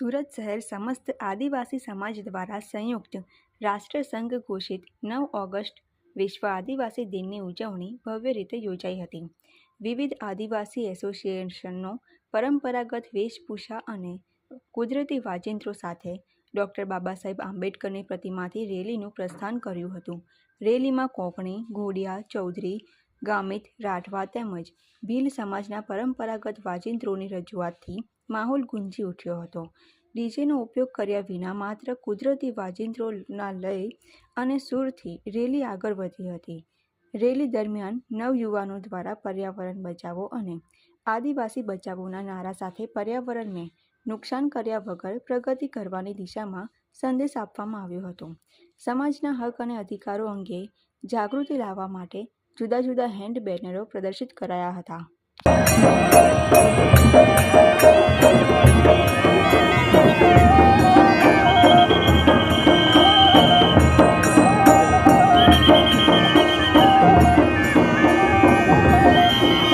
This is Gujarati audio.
સુરત શહેર સમસ્ત આદિવાસી સમાજ દ્વારા સંયુક્ત રાષ્ટ્રસંઘ ઘોષિત 9 ઓગસ્ટ વિશ્વ આદિવાસી દિનની ઉજવણી ભવ્ય રીતે યોજાઈ હતી. વિવિધ આદિવાસી એસોસિએશનો પરંપરાગત વેશભૂષા અને કુદરતી વાજિંત્રો સાથે ડૉક્ટર બાબાસાહેબ આંબેડકરની પ્રતિમાથી રેલીનું પ્રસ્થાન કર્યું હતું. રેલીમાં કોંકણી, ઘોડિયા, ચૌધરી, ગામિત, રાઠવા તેમજ ભીલ સમાજના પરંપરાગત વાજિંત્રોની રજૂઆતથી માહોલ ગુંજી ઉઠ્યો હતો. ડીજેનો ઉપયોગ કર્યા વિના માત્ર કુદરતી વાજિંત્રોના લય અને સૂરથી રેલી આગળ વધી હતી. રેલી દરમિયાન નવયુવાનો દ્વારા પર્યાવરણ બચાવો અને આદિવાસી બચાવોના નારા સાથે પર્યાવરણને નુકસાન કર્યા વગર પ્રગતિ કરવાની દિશામાં સંદેશ આપવામાં આવ્યો હતો. સમાજના હક અને અધિકારો અંગે જાગૃતિ લાવવા માટે જુદા જુદા હેન્ડ બેનરો પ્રદર્શિત કરાયા હતા.